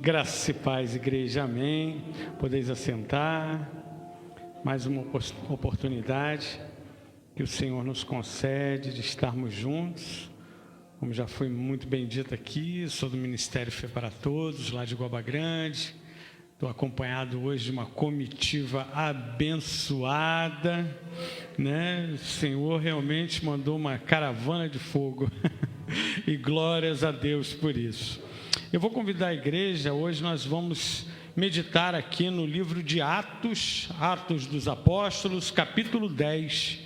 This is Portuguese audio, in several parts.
Graças e paz, igreja, amém. Podeis assentar. Mais uma oportunidade que o Senhor nos concede de estarmos juntos. Como já foi muito bem dito aqui, sou do Ministério Fé para Todos, lá de Guaba Grande. Estou acompanhado hoje de uma comitiva abençoada, né? O Senhor realmente mandou uma caravana de fogo. E glórias a Deus por isso. Eu vou convidar a igreja, hoje nós vamos meditar aqui no livro de Atos, Atos dos Apóstolos, capítulo 10.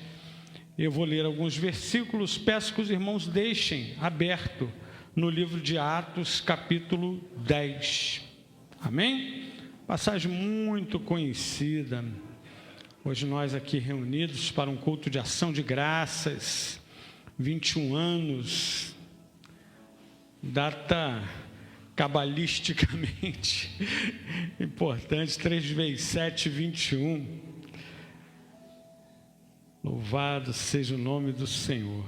Eu vou ler alguns versículos, peço que os irmãos deixem aberto no livro de Atos, capítulo 10. Amém? Passagem muito conhecida. Hoje nós aqui reunidos para um culto de ação de graças, 21 anos, data cabalisticamente importante, 3 vezes 7, 21. Louvado seja o nome do Senhor.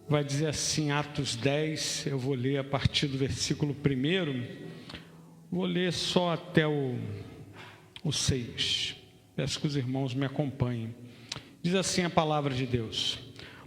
Vai dizer assim, Atos 10, eu vou ler a partir do versículo 1, vou ler só até o 6. Peço que os irmãos me acompanhem. Diz assim a palavra de Deus: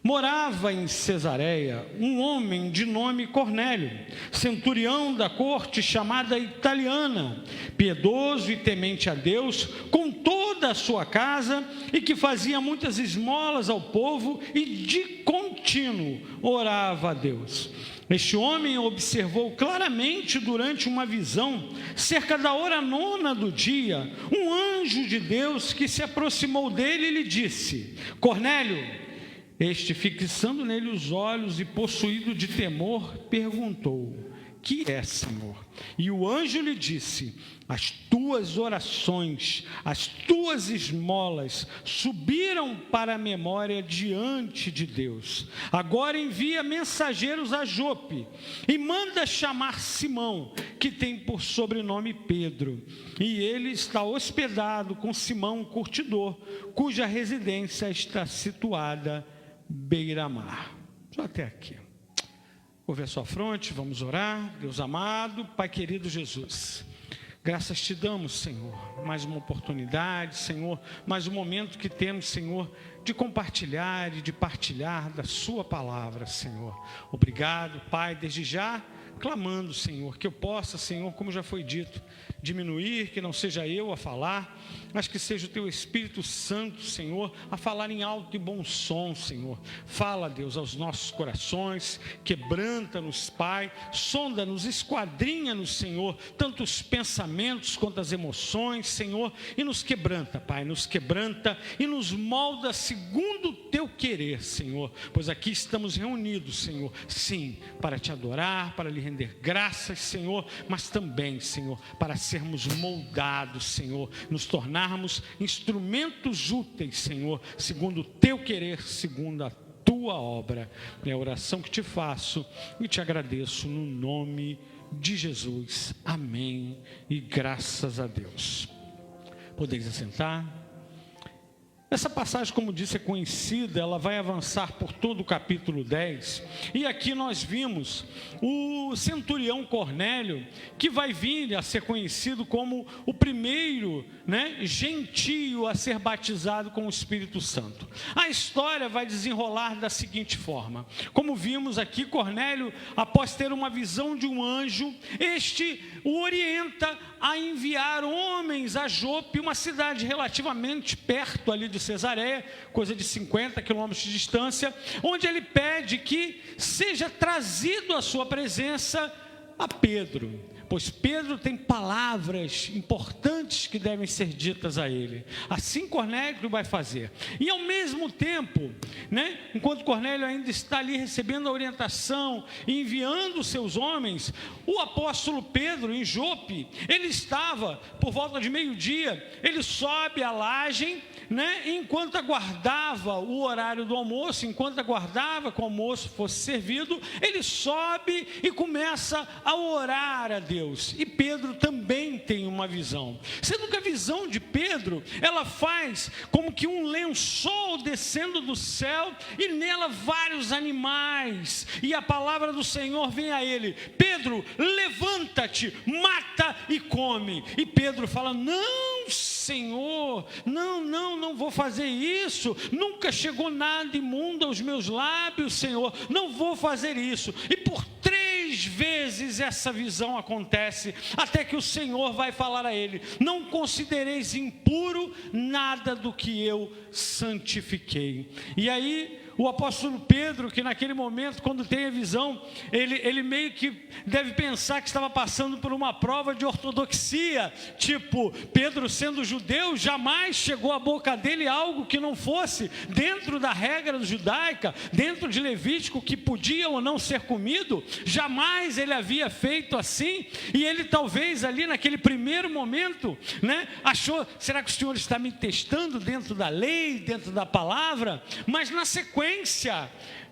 morava em Cesareia um homem de nome Cornélio, centurião da corte chamada Italiana, piedoso e temente a Deus, com toda a sua casa, e que fazia muitas esmolas ao povo e de contínuo orava a Deus. Este homem observou claramente durante uma visão, cerca da hora 9 do dia, um anjo de Deus que se aproximou dele e lhe disse: Cornélio. Este, fixando nele os olhos e possuído de temor, perguntou: que é, Senhor? E o anjo lhe disse: as tuas orações, as tuas esmolas subiram para a memória diante de Deus. Agora envia mensageiros a Jope e manda chamar Simão, que tem por sobrenome Pedro. E ele está hospedado com Simão, curtidor, cuja residência está situada beira-mar. Só até aqui. Curve a sua fronte, vamos orar. Deus amado, Pai querido Jesus, graças te damos, Senhor, mais uma oportunidade, Senhor, mais um momento que temos, Senhor, de compartilhar e de partilhar da sua palavra, Senhor. Obrigado, Pai, desde já, clamando, Senhor, que eu possa, Senhor, como já foi dito, diminuir, que não seja eu a falar, mas que seja o teu Espírito Santo, Senhor, a falar em alto e bom som, Senhor. Fala, Deus, aos nossos corações, quebranta-nos, Pai, sonda-nos, esquadrinha-nos, Senhor, tanto os pensamentos quanto as emoções, Senhor, e nos quebranta, Pai, nos quebranta e nos molda segundo o teu querer, Senhor, pois aqui estamos reunidos, Senhor, sim, para te adorar, para lhe render graças, Senhor, mas também, Senhor, para sermos moldados, Senhor, nos tornarmos instrumentos úteis, Senhor, segundo o teu querer, segundo a tua obra. É a oração que te faço e te agradeço no nome de Jesus. Amém e graças a Deus. Podeis assentar. Essa passagem, como disse, é conhecida, ela vai avançar por todo o capítulo 10, e aqui nós vimos o centurião Cornélio, que vai vir a ser conhecido como o primeiro, gentio a ser batizado com o Espírito Santo. A história vai desenrolar da seguinte forma: como vimos aqui, Cornélio, após ter uma visão de um anjo, este o orienta a enviar homens a Jope, uma cidade relativamente perto ali de Cesareia, coisa de 50 quilômetros de distância, onde ele pede que seja trazido à sua presença a Pedro, pois Pedro tem palavras importantes que devem ser ditas a ele. Assim Cornélio vai fazer. E ao mesmo tempo, enquanto Cornélio ainda está ali recebendo a orientação e enviando os seus homens, o apóstolo Pedro em Jope, ele estava por volta de meio-dia, ele sobe a laje, enquanto aguardava o horário do almoço, enquanto aguardava que o almoço fosse servido, ele sobe e começa a orar a Deus. Deus. E Pedro também tem uma visão. Sendo que a visão de Pedro, ela faz como que um lençol descendo do céu e nela vários animais. E a palavra do Senhor vem a ele: Pedro, levanta-te, mata e come. E Pedro fala: não, Senhor, não vou fazer isso. Nunca chegou nada imundo aos meus lábios, Senhor. Não vou fazer isso. E por 3 vezes essa visão acontece, até que o Senhor vai falar a ele: não considereis impuro nada do que eu santifiquei. E aí o apóstolo Pedro, que naquele momento, quando tem a visão, ele meio que deve pensar que estava passando por uma prova de ortodoxia. Tipo, Pedro sendo judeu, jamais chegou à boca dele algo que não fosse dentro da regra judaica, dentro de Levítico, que podia ou não ser comido. Jamais ele havia feito assim. E ele talvez ali naquele primeiro momento, né, achou: será que o Senhor está me testando dentro da lei, dentro da palavra? Mas na sequência,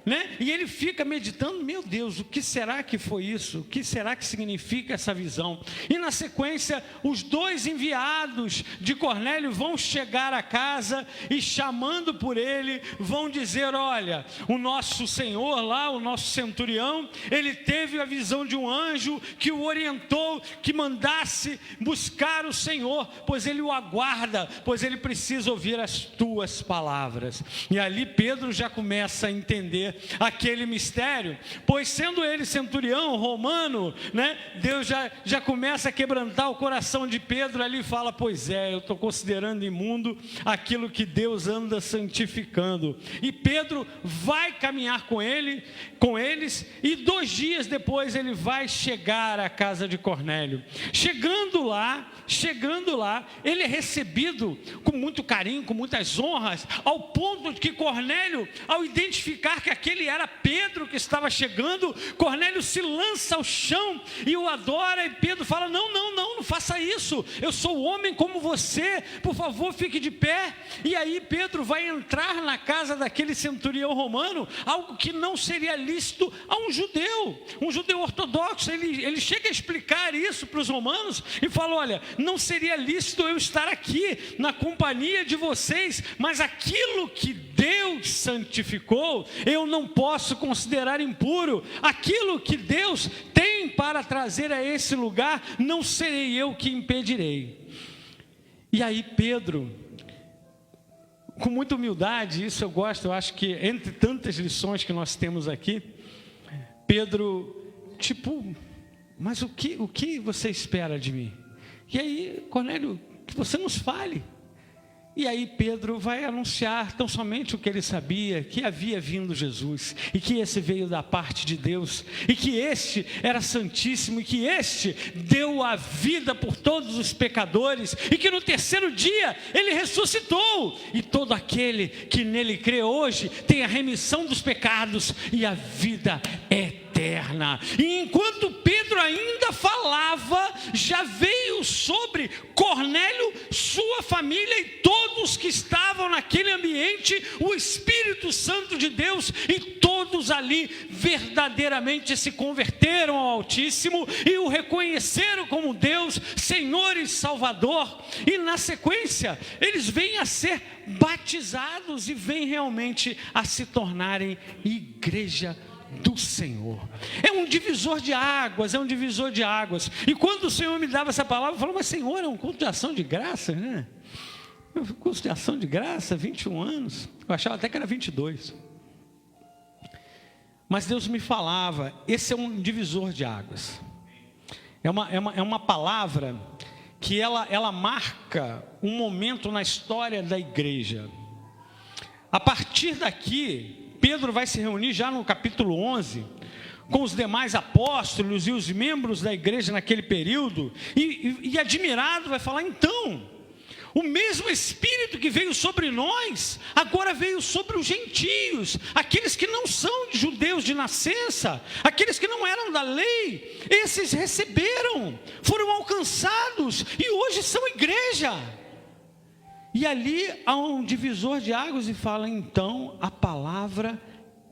né? E ele fica meditando: meu Deus, o que será que foi isso? O que será que significa essa visão? E na sequência, os 2 enviados de Cornélio vão chegar à casa e, chamando por ele, vão dizer: olha, o nosso Senhor lá, o nosso centurião, ele teve a visão de um anjo que o orientou que mandasse buscar o Senhor, pois ele o aguarda, pois ele precisa ouvir as tuas palavras. E ali Pedro já começa a entender aquele mistério, pois sendo ele centurião romano, né, Deus já começa a quebrantar o coração de Pedro ali e fala: pois é, eu estou considerando imundo aquilo que Deus anda santificando. E Pedro vai caminhar com eles, e 2 dias depois ele vai chegar à casa de Cornélio. Chegando lá, ele é recebido com muito carinho, com muitas honras, ao ponto de que Cornélio, ao identificar que aquele era Pedro que estava chegando, Cornélio se lança ao chão e o adora. E Pedro fala: não faça isso, eu sou homem como você, por favor, fique de pé. E aí Pedro vai entrar na casa daquele centurião romano, algo que não seria lícito a um judeu ortodoxo. Ele chega a explicar isso para os romanos e fala: olha, não seria lícito eu estar aqui na companhia de vocês, mas aquilo que Deus santificou, eu não posso considerar impuro. Aquilo que Deus tem para trazer a esse lugar, não serei eu que impedirei. E aí Pedro, com muita humildade, isso eu gosto, eu acho que entre tantas lições que nós temos aqui, Pedro, mas o que você espera de mim? E aí, Cornélio, que você nos fale. E aí Pedro vai anunciar tão somente o que ele sabia, que havia vindo Jesus, e que esse veio da parte de Deus, e que este era santíssimo, e que este deu a vida por todos os pecadores, e que no 3º dia ele ressuscitou, e todo aquele que nele crê hoje tem a remissão dos pecados e a vida eterna. E enquanto Pedro ainda falava, já veio sobre Cornélio, sua família e todos que estavam naquele ambiente o Espírito Santo de Deus, e todos ali verdadeiramente se converteram ao Altíssimo e o reconheceram como Deus, Senhor e Salvador. E na sequência eles vêm a ser batizados e vêm realmente a se tornarem igreja do Senhor. É um divisor de águas. E quando o Senhor me dava essa palavra, eu falava: mas Senhor, é um culto de ação de graça, né? Curso de ação de graça, 21 anos. Eu achava até que era 22. Mas Deus me falava: esse é um divisor de águas. É uma palavra que ela marca um momento na história da igreja. A partir daqui, Pedro vai se reunir já no capítulo 11 com os demais apóstolos e os membros da igreja naquele período, e admirado vai falar: então, o mesmo Espírito que veio sobre nós, agora veio sobre os gentios, aqueles que não são judeus de nascença, aqueles que não eram da lei, esses receberam, foram alcançados e hoje são igreja. E ali há um divisor de águas e fala: então a palavra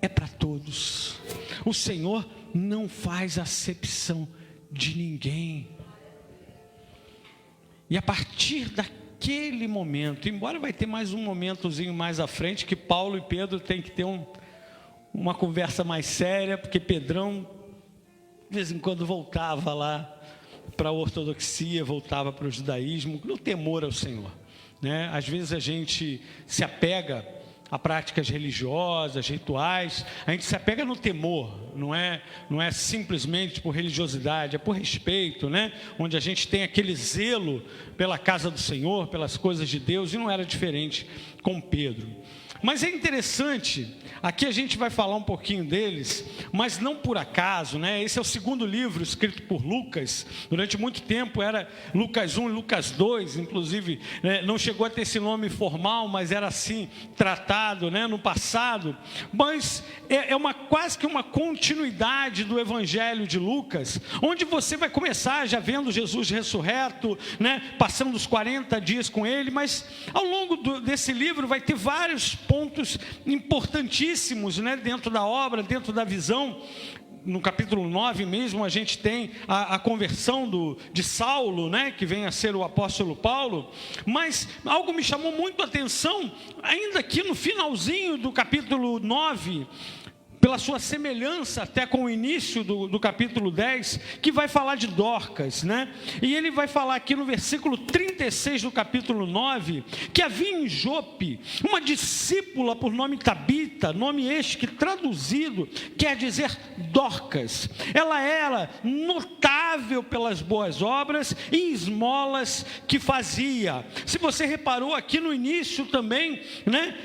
é para todos. O Senhor não faz acepção de ninguém. E a partir daquele momento, embora vai ter mais um momentozinho mais à frente, que Paulo e Pedro têm que ter uma conversa mais séria, porque Pedrão, de vez em quando, voltava lá para a ortodoxia, voltava para o judaísmo, no temor ao Senhor, né? Às vezes a gente se apega a práticas religiosas, rituais, a gente se apega no temor, não é simplesmente por religiosidade, é por respeito, né? Onde a gente tem aquele zelo pela casa do Senhor, pelas coisas de Deus, e não era diferente com Pedro. Mas é interessante, aqui a gente vai falar um pouquinho deles, mas não por acaso, né? Esse é o segundo livro escrito por Lucas. Durante muito tempo era Lucas 1 e Lucas 2, inclusive, né? Não chegou a ter esse nome formal, mas era assim tratado, né? No passado. Mas é quase que uma continuidade do Evangelho de Lucas, onde você vai começar já vendo Jesus ressurreto, né? Passando os 40 dias com ele, mas ao longo desse livro vai ter vários pontos importantíssimos, né, dentro da obra, dentro da visão. No capítulo 9 mesmo a gente tem a conversão de Saulo, né, que vem a ser o apóstolo Paulo. Mas algo me chamou muito a atenção, ainda aqui no finalzinho do capítulo 9, pela sua semelhança até com o início do capítulo 10, que vai falar de Dorcas, né? E ele vai falar aqui no versículo 36 do capítulo 9, que havia em Jope uma discípula por nome Tabita, nome este que traduzido quer dizer Dorcas. Ela era notável pelas boas obras e esmolas que fazia. Se você reparou aqui no início também, né?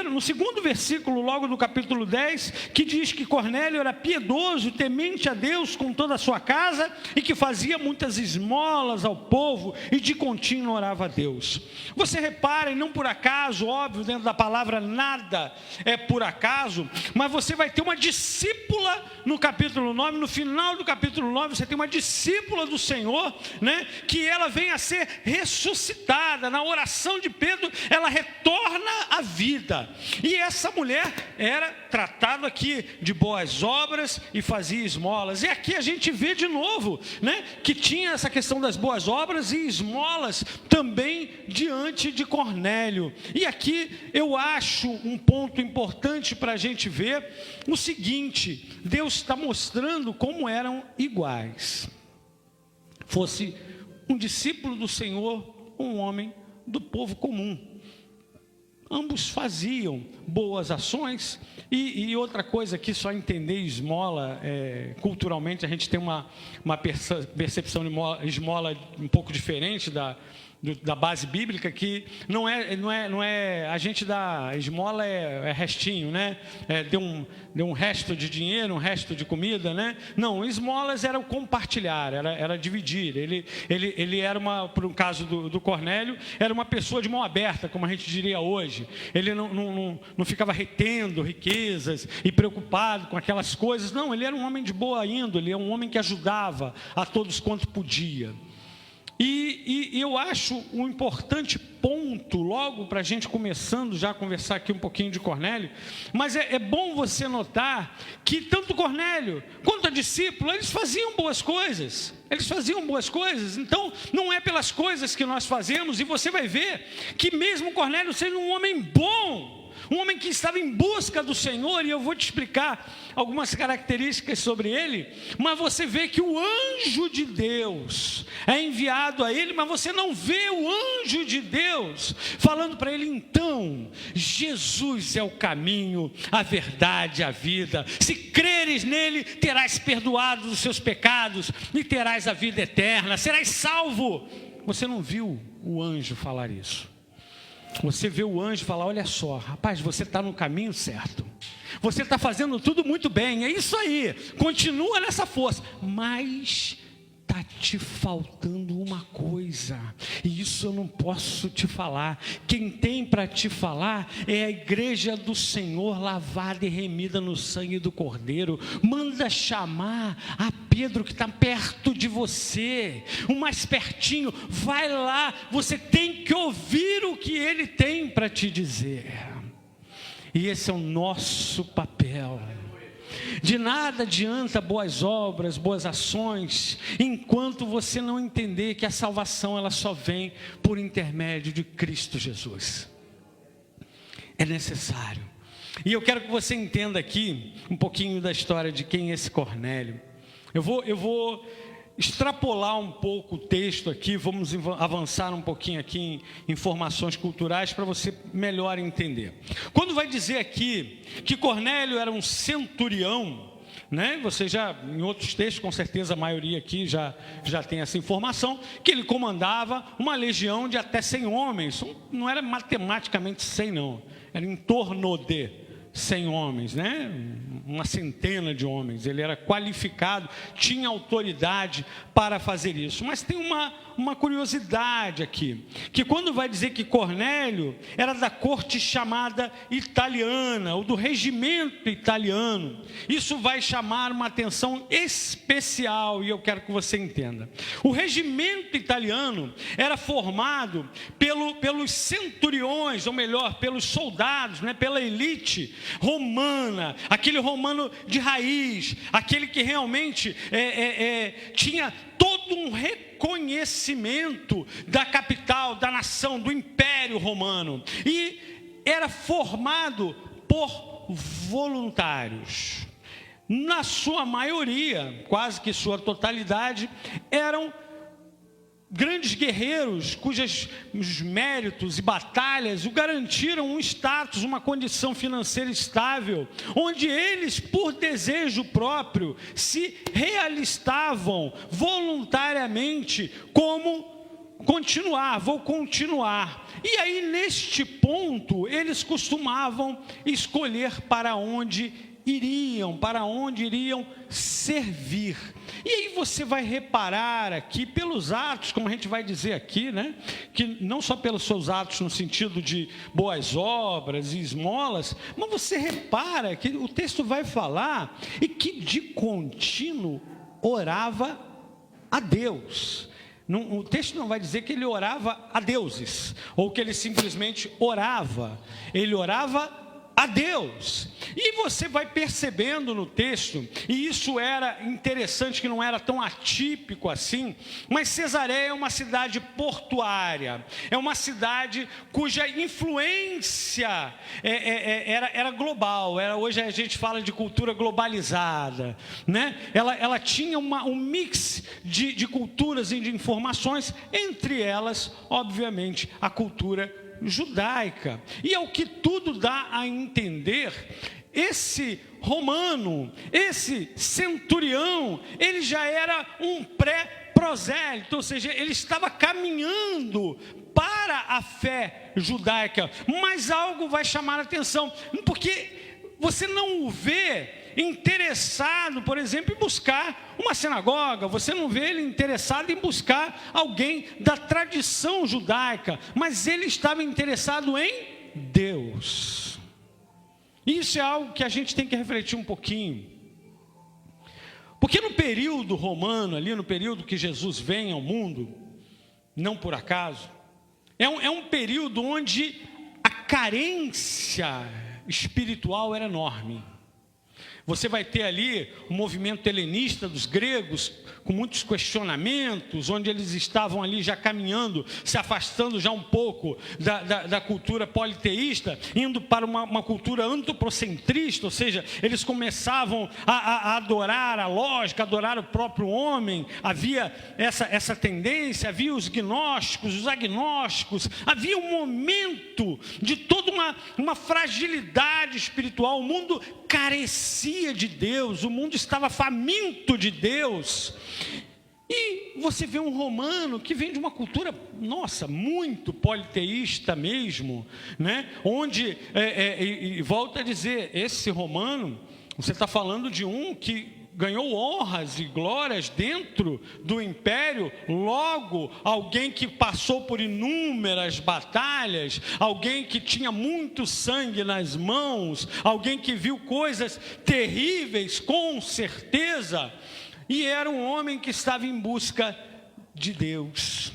No segundo versículo logo do capítulo 10, que diz que Cornélio era piedoso, temente a Deus com toda a sua casa, e que fazia muitas esmolas ao povo, e de contínuo orava a Deus. Você repara, e não por acaso, óbvio, dentro da palavra nada é por acaso, mas você vai ter uma discípula no capítulo 9, no final do capítulo 9, você tem uma discípula do Senhor, né, que ela vem a ser ressuscitada. Na oração de Pedro, ela retorna à vida, e essa mulher era tratada aqui de boas obras e fazia esmolas. E aqui a gente vê de novo, né, que tinha essa questão das boas obras e esmolas também diante de Cornélio. E aqui eu acho um ponto importante para a gente ver o seguinte: Deus está mostrando como eram iguais. Fosse um discípulo do Senhor, um homem do povo comum. Ambos faziam boas ações. E outra coisa aqui, só entender esmola, culturalmente a gente tem uma percepção de esmola um pouco diferente da base bíblica, que não é a gente dá esmola, é restinho, né? Deu um resto de dinheiro, um resto de comida, né? Não, esmolas era o compartilhar, era dividir. Ele era por um caso do Cornélio, era uma pessoa de mão aberta, como a gente diria hoje. Ele não ficava retendo riquezas e preocupado com aquelas coisas. Não, ele era um homem de boa índole, um homem que ajudava a todos quanto podia. E eu acho um importante ponto, logo para a gente começando já a conversar aqui um pouquinho de Cornélio, mas é bom você notar que tanto Cornélio quanto a discípula, eles faziam boas coisas. Então não é pelas coisas que nós fazemos, e você vai ver que mesmo Cornélio sendo um homem bom, um homem que estava em busca do Senhor, e eu vou te explicar algumas características sobre ele, mas você vê que o anjo de Deus é enviado a ele, mas você não vê o anjo de Deus falando para ele: então, Jesus é o caminho, a verdade, a vida, se creres nele, terás perdoado os seus pecados, e terás a vida eterna, serás salvo. Você não viu o anjo falar isso. Você vê o anjo falar: olha só, rapaz, você está no caminho certo, você está fazendo tudo muito bem, é isso aí, continua nessa força, mas está te faltando uma coisa, e isso eu não posso te falar. Quem tem para te falar é a igreja do Senhor, lavada e remida no sangue do Cordeiro. Manda chamar a Pedro, que está perto de você, o mais pertinho, vai lá, você tem que ouvir o que ele tem para te dizer. E esse é o nosso papel. De nada adianta boas obras, boas ações, enquanto você não entender que a salvação ela só vem por intermédio de Cristo Jesus. É necessário. E eu quero que você entenda aqui um pouquinho da história de quem é esse Cornélio. Eu vou extrapolar um pouco o texto aqui, vamos avançar um pouquinho aqui em informações culturais para você melhor entender. Quando vai dizer aqui que Cornélio era um centurião, né? Você já, em outros textos, com certeza a maioria aqui já tem essa informação, que ele comandava uma legião de até 100 homens, não era matematicamente 100 não, era em torno de 100 homens, né? Uma centena de homens. Ele era qualificado, tinha autoridade para fazer isso. Mas tem uma curiosidade aqui, que quando vai dizer que Cornélio era da corte chamada italiana, ou do regimento italiano, isso vai chamar uma atenção especial, e eu quero que você entenda. O regimento italiano era formado pelos centuriões, ou melhor, pelos soldados, né? Pela elite romana, aquele romano de raiz, aquele que realmente tinha todo um reconhecimento da capital, da nação, do Império Romano, e era formado por voluntários. Na sua maioria, quase que sua totalidade, eram grandes guerreiros cujos méritos e batalhas o garantiram um status, uma condição financeira estável, onde eles, por desejo próprio, se realistavam voluntariamente como vou continuar. E aí, neste ponto, eles costumavam escolher para onde iriam servir. E aí você vai reparar aqui pelos atos, como a gente vai dizer aqui, né? Que não só pelos seus atos no sentido de boas obras e esmolas, mas você repara que o texto vai falar e que de contínuo orava a Deus. O texto não vai dizer que ele orava a deuses, ou que ele simplesmente orava. Ele orava a Deus. E você vai percebendo no texto, e isso era interessante, que não era tão atípico assim, mas Cesareia é uma cidade portuária, é uma cidade cuja influência era global, hoje a gente fala de cultura globalizada, né? Ela tinha um mix de culturas e de informações, entre elas, obviamente, a cultura judaica. E é o que tudo dá a entender, esse romano, esse centurião, ele já era um pré-prosélito, ou seja, ele estava caminhando para a fé judaica. Mas algo vai chamar a atenção, porque você não o vê interessado, por exemplo, em buscar uma sinagoga, você não vê ele interessado em buscar alguém da tradição judaica, mas ele estava interessado em Deus. Isso é algo que a gente tem que refletir um pouquinho, porque no período romano, ali no período que Jesus vem ao mundo, não por acaso, é um período onde a carência espiritual era enorme. Você vai ter ali o movimento helenista dos gregos, com muitos questionamentos, onde eles estavam ali já caminhando, se afastando já um pouco da cultura politeísta, indo para uma cultura antropocentrista, ou seja, eles começavam a adorar a lógica, adorar o próprio homem. Havia essa tendência, havia os gnósticos, os agnósticos, havia um momento de toda uma fragilidade espiritual. O mundo carecia de Deus, o mundo estava faminto de Deus. E você vê um romano que vem de uma cultura, muito politeísta mesmo, né? Onde, e volta a dizer, esse romano, você está falando de um que ganhou honras e glórias dentro do império, logo alguém que passou por inúmeras batalhas, alguém que tinha muito sangue nas mãos, alguém que viu coisas terríveis, com certeza, e era um homem que estava em busca de Deus.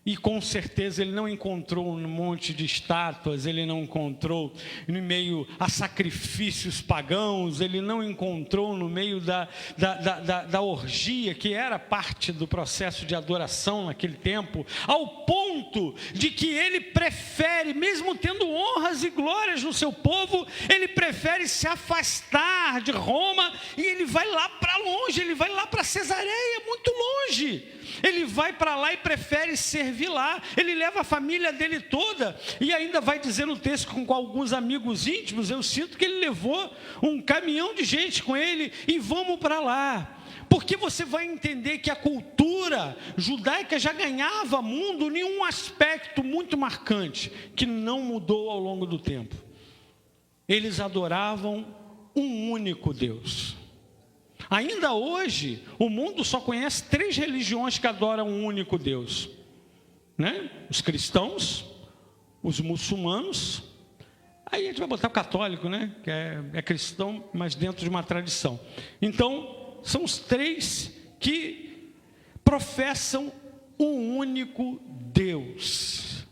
E com certeza ele não encontrou um monte de estátuas, ele não encontrou no meio a sacrifícios pagãos, ele não encontrou no meio da orgia, que era parte do processo de adoração naquele tempo, ao ponto de que ele prefere, mesmo tendo honras e glórias no seu povo, ele prefere se afastar de Roma e ele vai lá para longe, ele vai lá para Cesareia, muito longe. Ele vai para lá e prefere servir lá. Ele leva a família dele toda. E ainda vai dizer no texto com alguns amigos íntimos, eu sinto que ele levou um caminhão de gente com ele e vamos para lá. Porque você vai entender que a cultura judaica já ganhava mundo em um aspecto muito marcante, que não mudou ao longo do tempo. Eles adoravam um único Deus. Ainda hoje, o mundo só conhece 3 religiões que adoram um único Deus, né? Os cristãos, os muçulmanos, aí a gente vai botar o católico, né? Que é cristão, mas dentro de uma tradição. Então, são os 3 que professam um único Deus.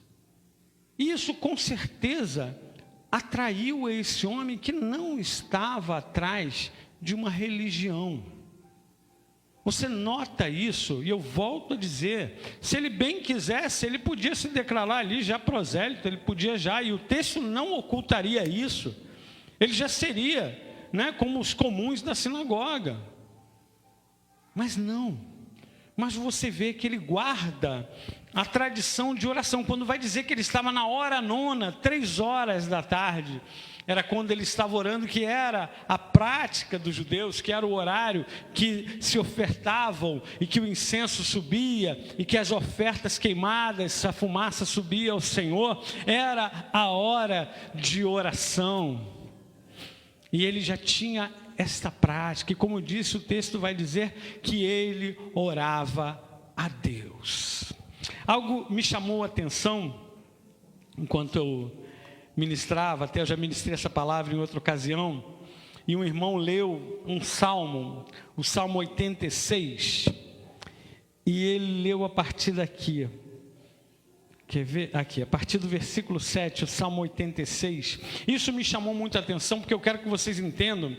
Isso, com certeza, atraiu esse homem que não estava atrás de uma religião. Você nota isso, e eu volto a dizer, se ele bem quisesse, ele podia se declarar ali já prosélito, ele podia já, e o texto não ocultaria isso, ele já seria, né, como os comuns da sinagoga. Mas não, mas você vê que ele guarda a tradição de oração, quando vai dizer que ele estava na hora nona, 3 horas da tarde, era quando ele estava orando, que era a prática dos judeus, que era o horário que se ofertavam, e que o incenso subia, e que as ofertas queimadas, a fumaça subia ao Senhor, era a hora de oração, e ele já tinha esta prática, e como disse, o texto vai dizer que ele orava a Deus. Algo me chamou a atenção, enquanto eu ministrava, até eu já ministrei essa palavra em outra ocasião, e um irmão leu um salmo, o Salmo 86, e ele leu a partir daqui, quer ver? Aqui, a partir do versículo 7, o Salmo 86, isso me chamou muito a atenção, porque eu quero que vocês entendam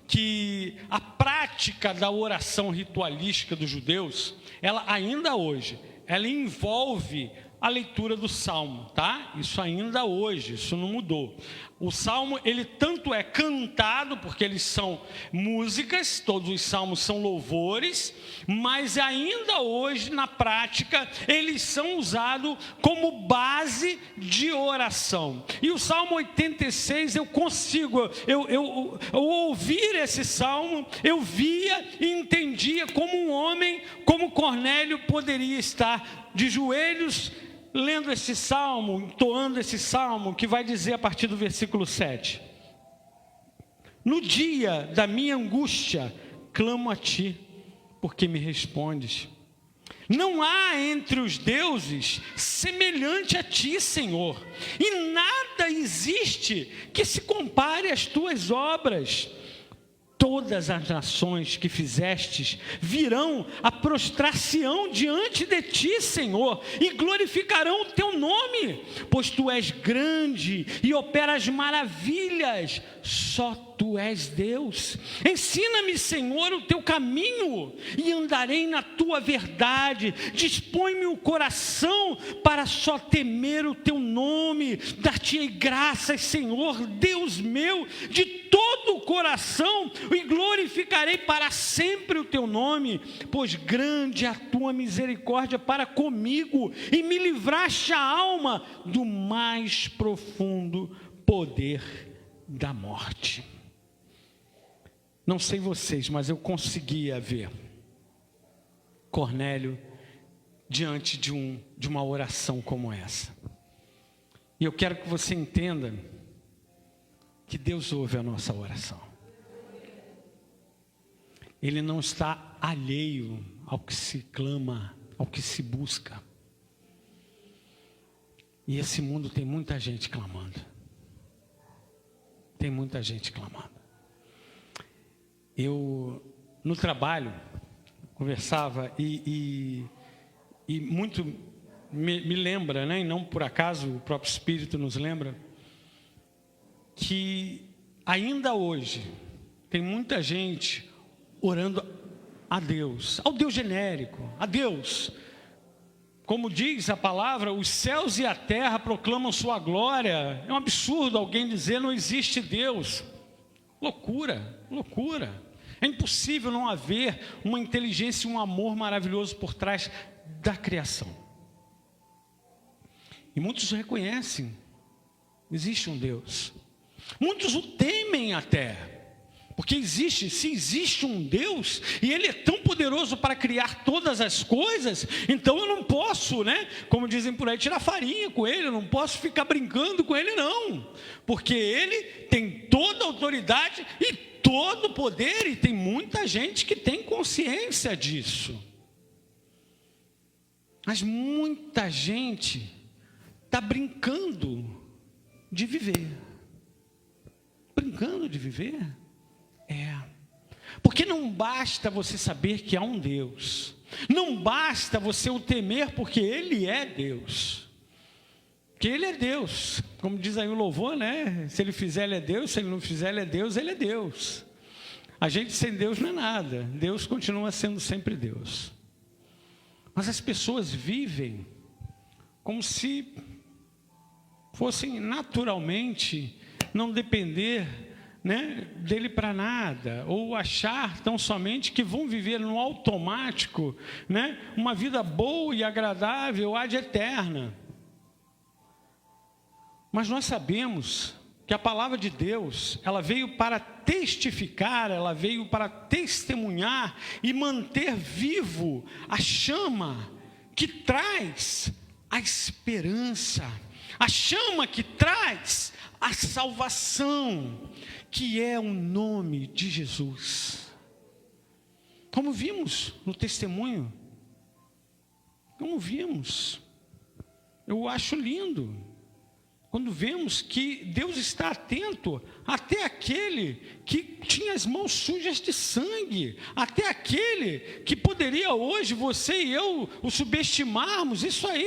que a prática da oração ritualística dos judeus, ela ainda hoje, ela envolve a leitura do Salmo, tá? Isso ainda hoje, isso não mudou. O Salmo, ele tanto é cantado, porque eles são músicas, todos os salmos são louvores, mas ainda hoje, na prática, eles são usados como base de oração. E o Salmo 86, eu consigo, eu ouvir esse Salmo, eu via e entendia como um homem, como Cornélio, poderia estar de joelhos, lendo esse salmo, entoando esse salmo, que vai dizer a partir do versículo 7: no dia da minha angústia, clamo a ti, porque me respondes. Não há entre os deuses semelhante a ti, Senhor, e nada existe que se compare às tuas obras. Todas as nações que fizestes virão a prostrar-se-ão diante de ti, Senhor, e glorificarão o teu nome, pois tu és grande e operas maravilhas, só tu és Deus. Ensina-me, Senhor, o teu caminho, e andarei na tua verdade. Dispõe-me o coração para só temer o teu nome. Dar-te-ei graças, Senhor, Deus meu, de todo o coração, e glorificarei para sempre o teu nome, pois grande é a tua misericórdia para comigo, e me livraste a alma do mais profundo poder da morte. Não sei vocês, mas eu conseguia ver Cornélio diante de uma oração como essa. E eu quero que você entenda que Deus ouve a nossa oração. Ele não está alheio ao que se clama, ao que se busca. E esse mundo tem muita gente clamando. Tem muita gente clamando. Eu, no trabalho, conversava e muito me lembra, né, e não por acaso o próprio Espírito nos lembra, que ainda hoje tem muita gente orando a Deus, ao Deus genérico, a Deus. Como diz a palavra, os céus e a terra proclamam sua glória. É um absurdo alguém dizer não existe Deus. Loucura, loucura. É impossível não haver uma inteligência e um amor maravilhoso por trás da criação. E muitos reconhecem, existe um Deus. Muitos o temem até. Porque se existe um Deus, e Ele é tão poderoso para criar todas as coisas, então eu não posso, né, como dizem por aí, tirar farinha com Ele, eu não posso ficar brincando com Ele não, porque Ele tem toda a autoridade e todo o poder, e tem muita gente que tem consciência disso. Mas muita gente está brincando de viver. Brincando de viver? Porque não basta você saber que há um Deus, não basta você o temer, porque Ele é Deus, que Ele é Deus, como diz aí o louvor, né? Se Ele fizer, Ele é Deus, se Ele não fizer, Ele é Deus, Ele é Deus. A gente sem Deus não é nada, Deus continua sendo sempre Deus. Mas as pessoas vivem como se fossem naturalmente não depender, né, dele para nada, ou achar tão somente que vão viver no automático, né, uma vida boa e agradável, ad eterna. Mas nós sabemos que a palavra de Deus, ela veio para testificar, ela veio para testemunhar e manter vivo a chama que traz a esperança, a chama que traz a salvação, que é o nome de Jesus. Como vimos no testemunho, eu acho lindo, quando vemos que Deus está atento até aquele que tinha as mãos sujas de sangue, até aquele que poderia hoje, você e eu, o subestimarmos. Isso aí,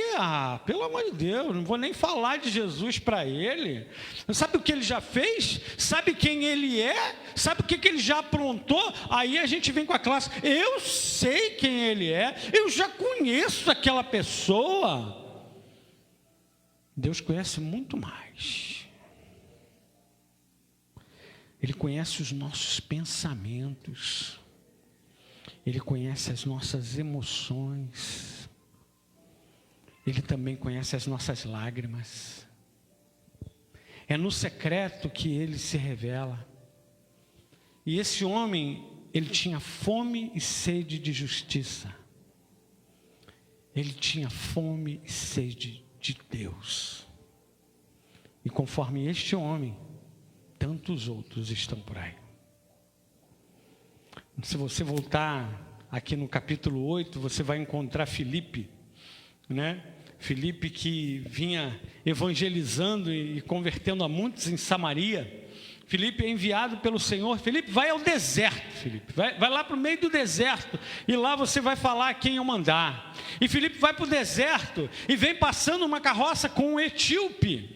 pelo amor de Deus, não vou nem falar de Jesus para ele. Sabe o que ele já fez? Sabe quem ele é? Sabe o que ele já aprontou? Aí a gente vem com a classe, eu sei quem ele é, eu já conheço aquela pessoa. Deus conhece muito mais. Ele conhece os nossos pensamentos. Ele conhece as nossas emoções. Ele também conhece as nossas lágrimas. É no secreto que Ele se revela. E esse homem, ele tinha fome e sede de justiça. Ele tinha fome e sede de Deus. E conforme este homem, tantos outros estão por aí. Se você voltar aqui no capítulo 8, você vai encontrar Filipe, né? Filipe que vinha evangelizando e convertendo a muitos em Samaria. Filipe é enviado pelo Senhor. Filipe, vai ao deserto, Filipe. Vai lá para o meio do deserto. E lá você vai falar quem eu mandar. E Filipe vai para o deserto e vem passando uma carroça com um etíope.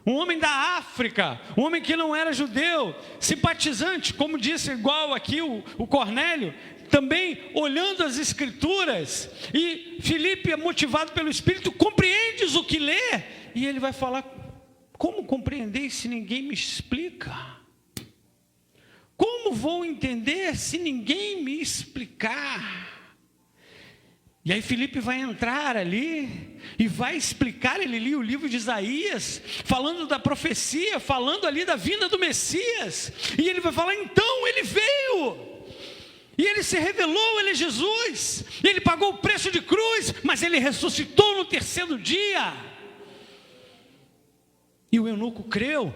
Um homem da África, um homem que não era judeu, simpatizante, como disse igual aqui o Cornélio, também olhando as Escrituras. E Filipe, é motivado pelo Espírito, compreendes o que lê? E ele vai falar, como compreender se ninguém me explica? Como vou entender se ninguém me explicar? E aí Filipe vai entrar ali e vai explicar, ele lia o livro de Isaías, falando da profecia, falando ali da vinda do Messias. E ele vai falar, então ele veio, e ele se revelou, ele é Jesus, ele pagou o preço de cruz, mas ele ressuscitou no terceiro dia. E o eunuco creu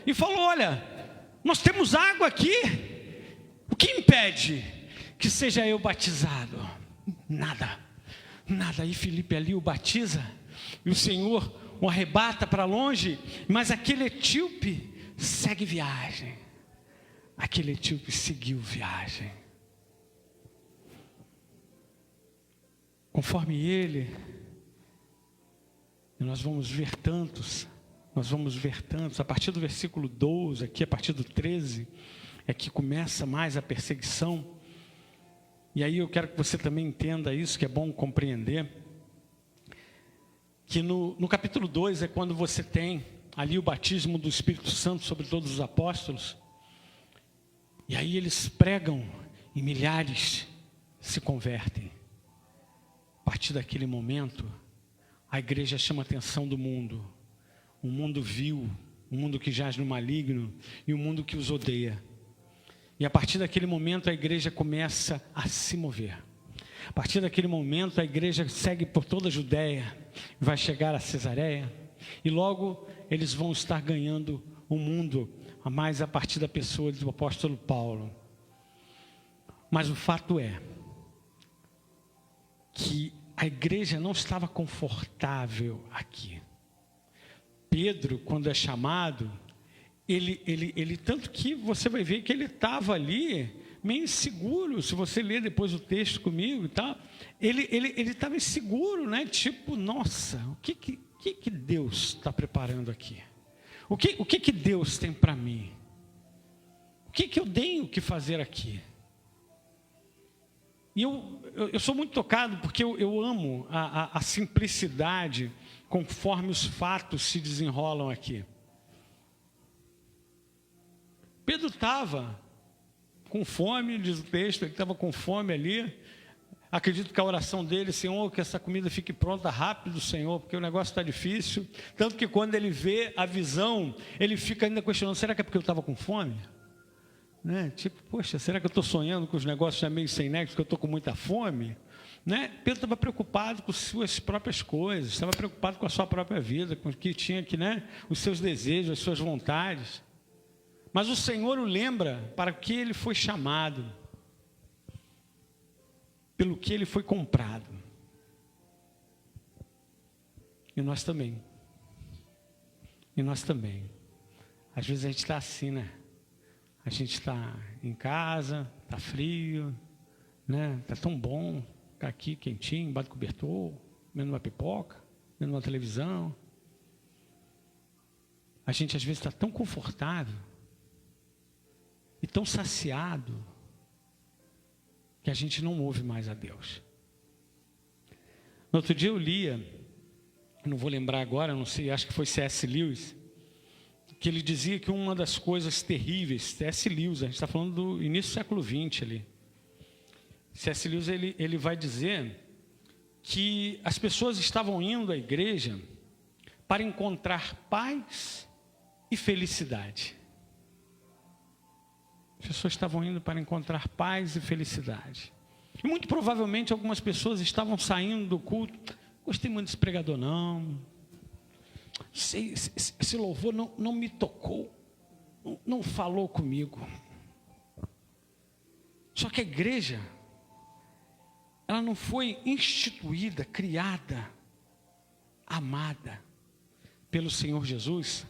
e falou, olha, nós temos água aqui, o que impede que seja eu batizado? Nada. E Filipe ali o batiza, e o Senhor o arrebata para longe, mas aquele etíope segue viagem. Aquele etíope seguiu viagem. conforme Ele. E nós vamos ver tantos, a partir do versículo 12, aqui a partir do 13, é que começa mais a perseguição. E aí eu quero que você também entenda isso, que é bom compreender, que no capítulo 2 é quando você tem ali o batismo do Espírito Santo sobre todos os apóstolos, e aí eles pregam e milhares se convertem. A partir daquele momento, a igreja chama a atenção do mundo, um mundo vil, um mundo que jaz no maligno e um mundo que os odeia. E a partir daquele momento a igreja começa a se mover. A partir daquele momento a igreja segue por toda a Judéia, vai chegar a Cesareia, e logo eles vão estar ganhando o mundo, mais a partir da pessoa do apóstolo Paulo. Mas o fato é que a igreja não estava confortável aqui. Pedro, quando é chamado, ele tanto que você vai ver que ele estava ali meio inseguro. Se você ler depois o texto comigo e tal, ele estava inseguro, né? Tipo, nossa, o que Deus está preparando aqui? O que Deus tem para mim? O que eu tenho que fazer aqui? E eu sou muito tocado porque eu amo a simplicidade conforme os fatos se desenrolam aqui. Pedro estava com fome, diz o texto, ele estava com fome ali. Acredito que a oração dele, Senhor, que essa comida fique pronta rápido, Senhor, porque o negócio está difícil. Tanto que quando ele vê a visão, ele fica ainda questionando, será que é porque eu estava com fome? Né? Tipo, poxa, será que eu estou sonhando com os negócios já meio sem nexo, que eu estou com muita fome? Né? Pedro estava preocupado com suas próprias coisas, estava preocupado com a sua própria vida, com o que tinha aqui, né? Os seus desejos, as suas vontades. Mas o Senhor o lembra para que ele foi chamado, pelo que ele foi comprado. E nós também. Às vezes a gente está assim, né? A gente está em casa, está frio, né? Está tão bom, ficar aqui quentinho, embaixo do cobertor, comendo uma pipoca, vendo uma televisão. A gente às vezes está tão confortável e tão saciado que a gente não ouve mais a Deus. No outro dia eu lia, não vou lembrar agora, não sei, acho que foi C.S. Lewis, que ele dizia que uma das coisas terríveis, C.S. Lewis, a gente está falando do início do século XX ali, C.S. Lewis ele vai dizer que as pessoas estavam indo à igreja para encontrar paz e felicidade. As pessoas estavam indo para encontrar paz e felicidade. E muito provavelmente algumas pessoas estavam saindo do culto. Gostei muito desse pregador, não. Esse louvor não me tocou. Não falou comigo. Só que a igreja, ela não foi instituída, criada, amada pelo Senhor Jesus,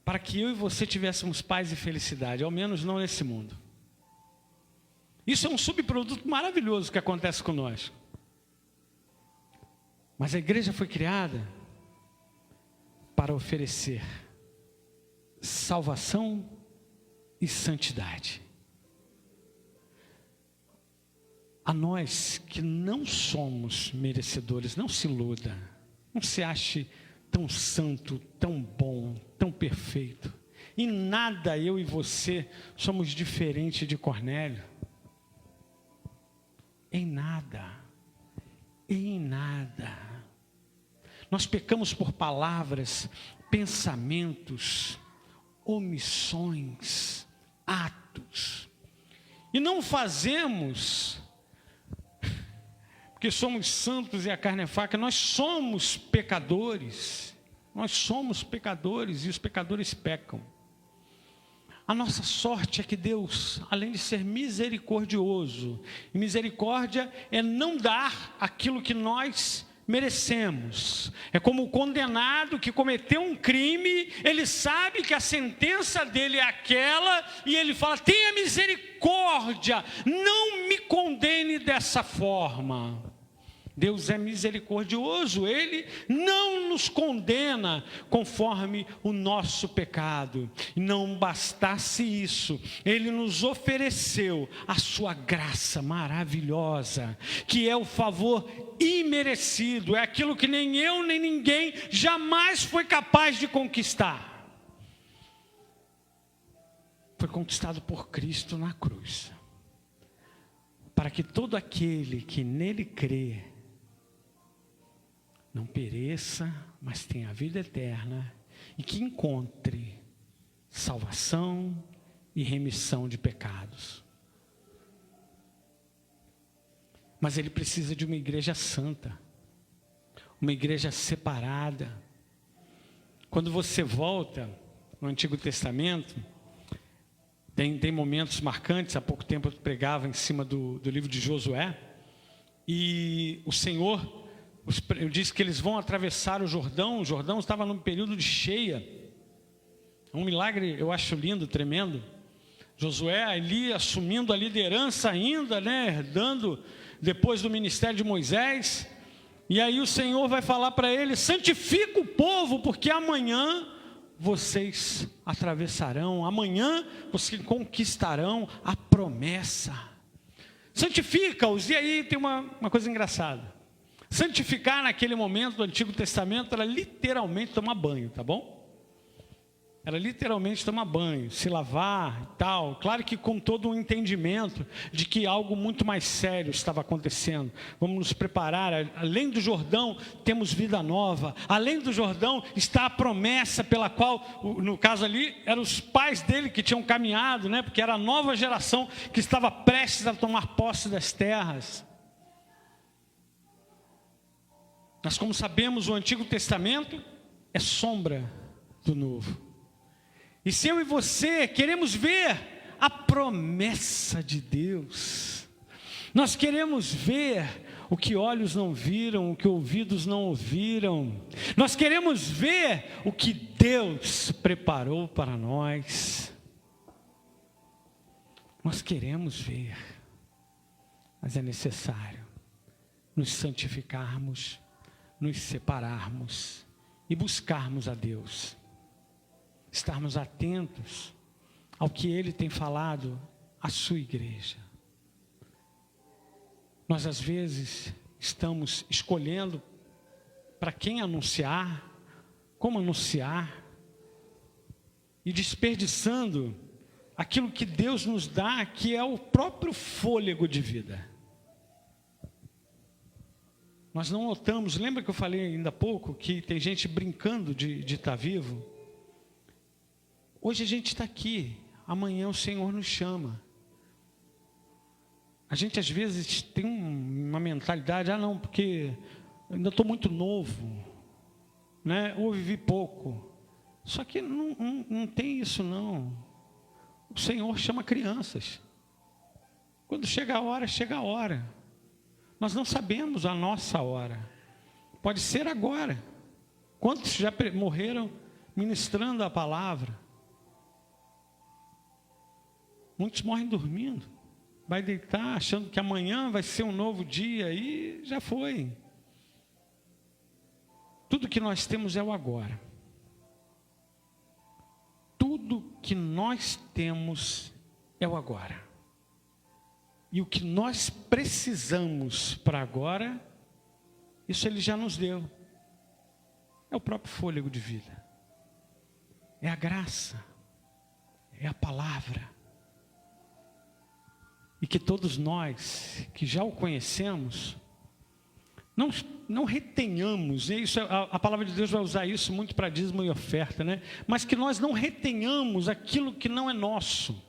para que eu e você tivéssemos paz e felicidade, ao menos não nesse mundo. Isso é um subproduto maravilhoso que acontece conosco. Mas a igreja foi criada para oferecer salvação e santidade. A nós que não somos merecedores, não se iluda, não se ache tão santo, tão bom, tão perfeito. Em nada eu e você somos diferentes de Cornélio. Em nada. Nós pecamos por palavras, pensamentos, omissões, atos. E não fazemos porque somos santos e a carne é fraca. Nós somos pecadores e os pecadores pecam. A nossa sorte é que Deus, além de ser misericordioso, e misericórdia é não dar aquilo que nós merecemos. É como o condenado que cometeu um crime, ele sabe que a sentença dele é aquela, e ele fala, tenha misericórdia, não me condene dessa forma. Deus é misericordioso, Ele não nos condena conforme o nosso pecado. E não bastasse isso, Ele nos ofereceu a sua graça maravilhosa, que é o favor imerecido, é aquilo que nem eu nem ninguém jamais foi capaz de conquistar. Foi conquistado por Cristo na cruz, para que todo aquele que nele crê não pereça, mas tenha a vida eterna e que encontre salvação e remissão de pecados. Mas ele precisa de uma igreja santa, uma igreja separada. Quando você volta no Antigo Testamento, tem momentos marcantes. Há pouco tempo eu pregava em cima do livro de Josué, e o Senhor, eu disse que eles vão atravessar o Jordão estava num período de cheia, um milagre, eu acho lindo, tremendo. Josué ali assumindo a liderança ainda, herdando depois do ministério de Moisés, e aí o Senhor vai falar para ele: santifica o povo, porque amanhã vocês atravessarão, amanhã vocês conquistarão a promessa. Santifica-os. E aí tem uma coisa engraçada. Santificar naquele momento do Antigo Testamento era literalmente tomar banho, tá bom? Era literalmente tomar banho, se lavar e tal. Claro que com todo um entendimento de que algo muito mais sério estava acontecendo. Vamos nos preparar. Além do Jordão, temos vida nova. Além do Jordão, está a promessa pela qual, no caso ali, eram os pais dele que tinham caminhado, porque era a nova geração que estava prestes a tomar posse das terras. Mas como sabemos, o Antigo Testamento é sombra do Novo. E se eu e você queremos ver a promessa de Deus, nós queremos ver o que olhos não viram, o que ouvidos não ouviram, nós queremos ver o que Deus preparou para nós. Nós queremos ver, mas é necessário nos santificarmos, nos separarmos e buscarmos a Deus. Estarmos atentos ao que Ele tem falado à sua igreja. Nós às vezes estamos escolhendo para quem anunciar, como anunciar, e desperdiçando aquilo que Deus nos dá, que é o próprio fôlego de vida. Nós não notamos, lembra que eu falei ainda há pouco, que tem gente brincando de estar vivo? Hoje a gente está aqui, amanhã o Senhor nos chama. A gente às vezes tem uma mentalidade: não, porque eu ainda estou muito novo, ou vivi pouco. Só que não tem isso não. O Senhor chama crianças. Quando chega a hora, chega a hora. Nós não sabemos a nossa hora. Pode ser agora. Quantos já morreram ministrando a palavra? Muitos morrem dormindo. Vai deitar achando que amanhã vai ser um novo dia, e já foi. Tudo que nós temos é o agora. Tudo que nós temos é o agora. E o que nós precisamos para agora, isso Ele já nos deu. É o próprio fôlego de vida. É a graça. É a palavra. E que todos nós, que já o conhecemos, não retenhamos, isso, a palavra de Deus vai usar isso muito para dízimo e oferta, mas que nós não retenhamos aquilo que não é nosso,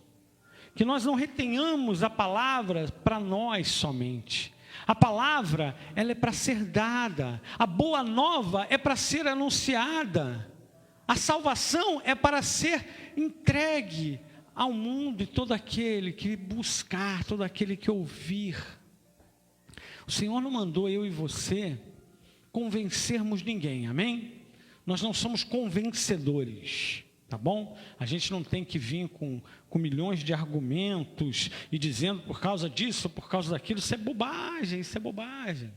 que nós não retenhamos a palavra para nós somente. A palavra, ela é para ser dada, a boa nova é para ser anunciada, a salvação é para ser entregue ao mundo, e todo aquele que buscar, todo aquele que ouvir. O Senhor não mandou eu e você convencermos ninguém, amém? Nós não somos convencedores, tá bom? A gente não tem que vir com milhões de argumentos e dizendo por causa disso, por causa daquilo. Isso é bobagem, isso é bobagem.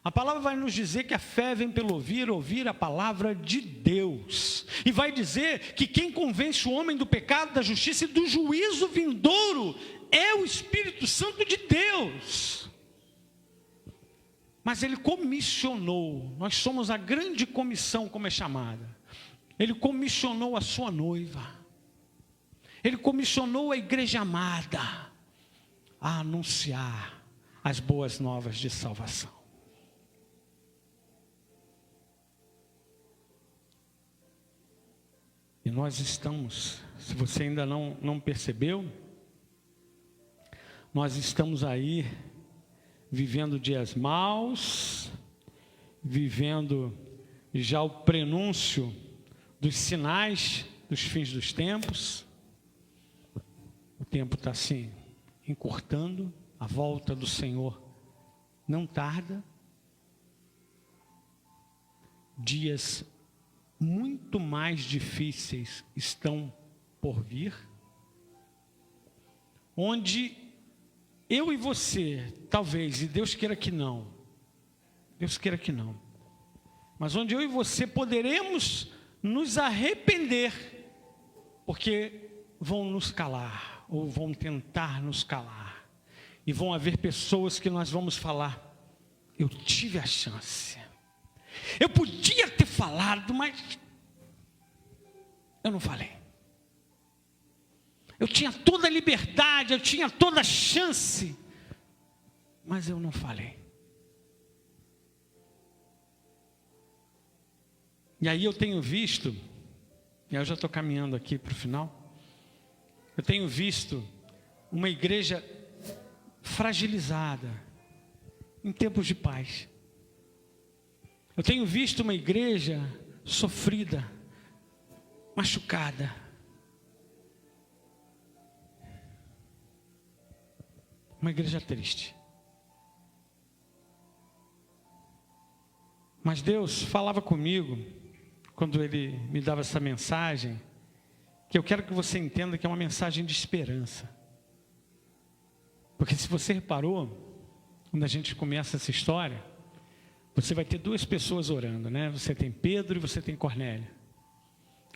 A palavra vai nos dizer que a fé vem pelo ouvir a palavra de Deus. E vai dizer que quem convence o homem do pecado, da justiça e do juízo vindouro é o Espírito Santo de Deus. Mas ele comissionou, nós somos a grande comissão, como é chamada. Ele comissionou a sua noiva. Ele comissionou a igreja amada a anunciar as boas novas de salvação. E nós estamos, se você ainda não percebeu, nós estamos aí vivendo dias maus, vivendo já o prenúncio dos sinais dos fins dos tempos. O tempo está se encurtando, a volta do Senhor não tarda. Dias muito mais difíceis estão por vir, onde eu e você, talvez, e Deus queira que não, mas onde eu e você poderemos nos arrepender, porque vão nos calar, ou vão tentar nos calar, e vão haver pessoas que nós vamos falar: eu tive a chance, eu podia ter falado, mas eu não falei. Eu tinha toda a liberdade, eu tinha toda a chance, mas eu não falei. E aí eu tenho visto, e eu já estou caminhando aqui para o final, eu tenho visto uma igreja fragilizada em tempos de paz. Eu tenho visto uma igreja sofrida, machucada. Uma igreja triste. Mas Deus falava comigo, quando Ele me dava essa mensagem, que eu quero que você entenda que é uma mensagem de esperança. Porque se você reparou, quando a gente começa essa história, você vai ter duas pessoas orando, né? Você tem Pedro e você tem Cornélio.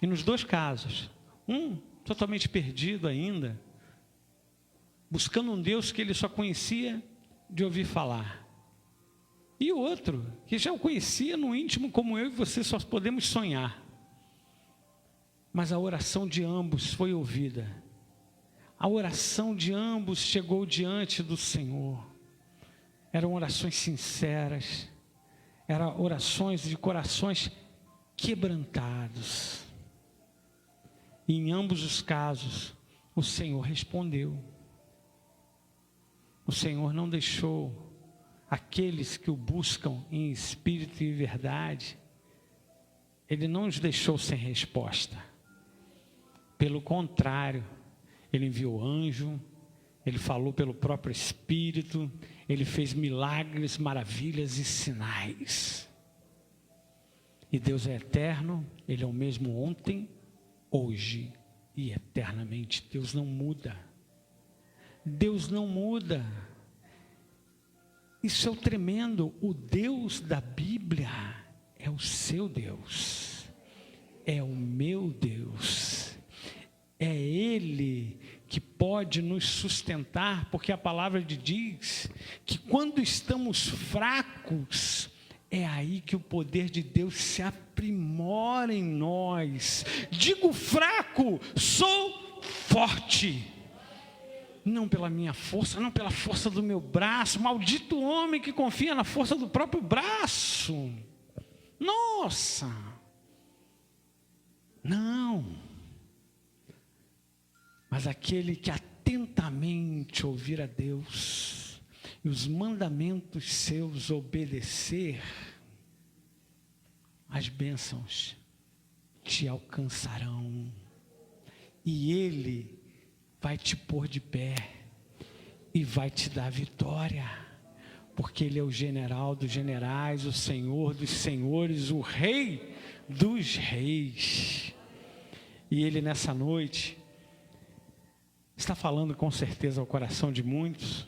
E nos dois casos, um totalmente perdido ainda, buscando um Deus que ele só conhecia de ouvir falar. E o outro, que já o conhecia no íntimo, como eu e você só podemos sonhar. Mas a oração de ambos foi ouvida. A oração de ambos chegou diante do Senhor. Eram orações sinceras, eram orações de corações quebrantados. E em ambos os casos, o Senhor respondeu. O Senhor não deixou aqueles que o buscam em espírito e verdade, Ele não os deixou sem resposta. Pelo contrário, Ele enviou anjo, Ele falou pelo próprio Espírito, Ele fez milagres, maravilhas e sinais. E Deus é eterno, Ele é o mesmo ontem, hoje e eternamente. Deus não muda. Deus não muda. Isso é o tremendo. O Deus da Bíblia é o seu Deus, é o meu Deus, é Ele que pode nos sustentar, porque a palavra diz que quando estamos fracos, é aí que o poder de Deus se aprimora em nós. Digo fraco, sou forte. Não pela minha força, não pela força do meu braço. Maldito homem que confia na força do próprio braço. Nossa! Não. Mas aquele que atentamente ouvir a Deus e os mandamentos seus obedecer, as bênçãos te alcançarão. E Ele vai te pôr de pé e vai te dar vitória, porque Ele é o general dos generais, o Senhor dos senhores, o Rei dos reis. E Ele nessa noite está falando com certeza ao coração de muitos,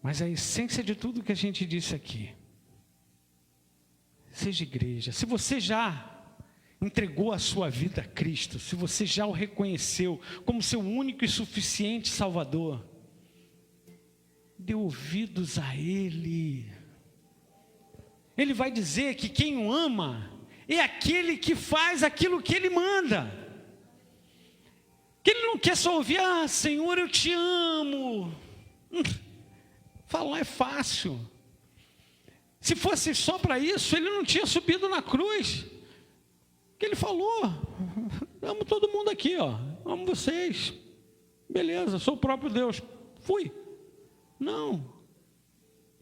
mas a essência de tudo que a gente disse aqui seja igreja. Se você já entregou a sua vida a Cristo, se você já o reconheceu como seu único e suficiente Salvador, dê ouvidos a Ele. Ele vai dizer que quem o ama é aquele que faz aquilo que Ele manda. Que Ele não quer só ouvir, Senhor, eu te amo. Falar é fácil. Se fosse só para isso, Ele não tinha subido na cruz. Que Ele falou, amo todo mundo aqui, amo vocês. Beleza, sou o próprio Deus. Fui. Não.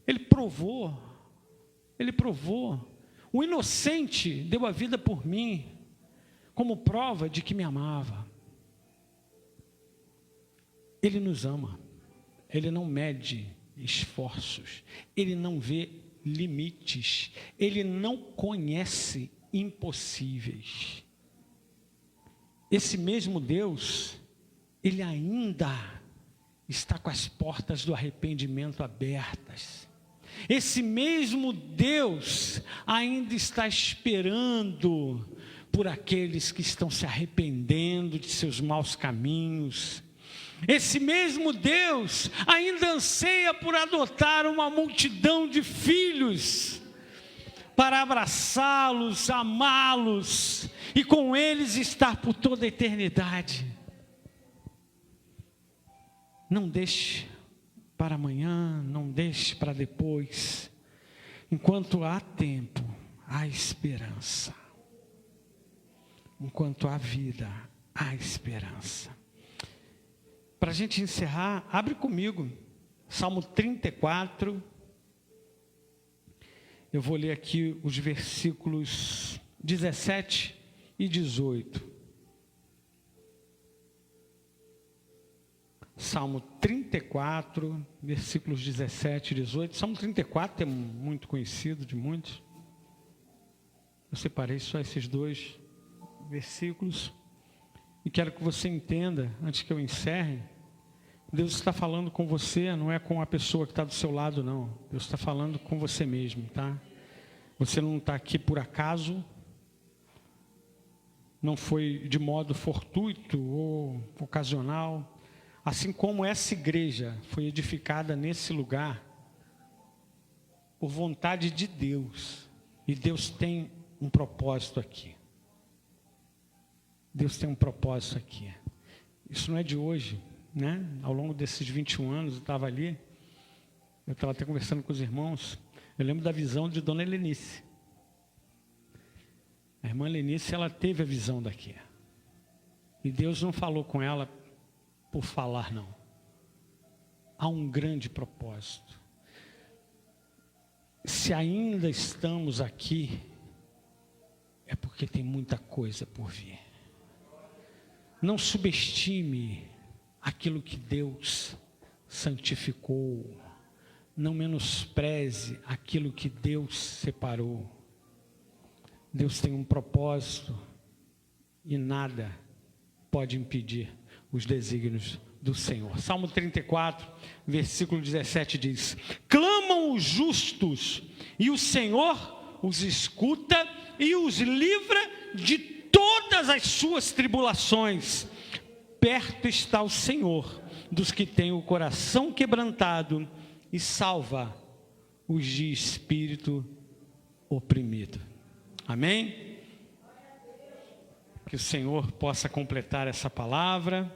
Ele provou. O inocente deu a vida por mim, como prova de que me amava. Ele nos ama. Ele não mede esforços. Ele não vê limites. Ele não conhece impossíveis. Esse mesmo Deus, Ele ainda está com as portas do arrependimento abertas. Esse mesmo Deus ainda está esperando por aqueles que estão se arrependendo de seus maus caminhos. Esse mesmo Deus ainda anseia por adotar uma multidão de filhos para abraçá-los, amá-los e com eles estar por toda a eternidade. Não deixe para amanhã, não deixe para depois. Enquanto há tempo, há esperança. Enquanto há vida, há esperança. Para a gente encerrar, abre comigo, Salmo 34. Eu vou ler aqui os versículos 17 e 18. Salmo 34, versículos 17 e 18. Salmo 34 é muito conhecido de muitos. Eu separei só esses dois versículos. E quero que você entenda, antes que eu encerre, Deus está falando com você, não é com a pessoa que está do seu lado, não. Deus está falando com você mesmo, tá? Você não está aqui por acaso, não foi de modo fortuito ou ocasional. Assim como essa igreja foi edificada nesse lugar, por vontade de Deus. E Deus tem um propósito aqui. Deus tem um propósito aqui. Isso não é de hoje, né? Ao longo desses 21 anos, eu estava ali, eu estava até conversando com os irmãos, eu lembro da visão de Dona Helenice. A irmã Helenice, ela teve a visão daqui. E Deus não falou com ela por falar, não. Há um grande propósito. Se ainda estamos aqui, é porque tem muita coisa por vir. Não subestime aquilo que Deus santificou. Não menospreze aquilo que Deus separou. Deus tem um propósito e nada pode impedir os desígnios do Senhor. Salmo 34, versículo 17 diz: clamam os justos e o Senhor os escuta e os livra de todas as suas tribulações. Perto está o Senhor dos que têm o coração quebrantado e salva os de espírito oprimido. Amém? Que o Senhor possa completar essa palavra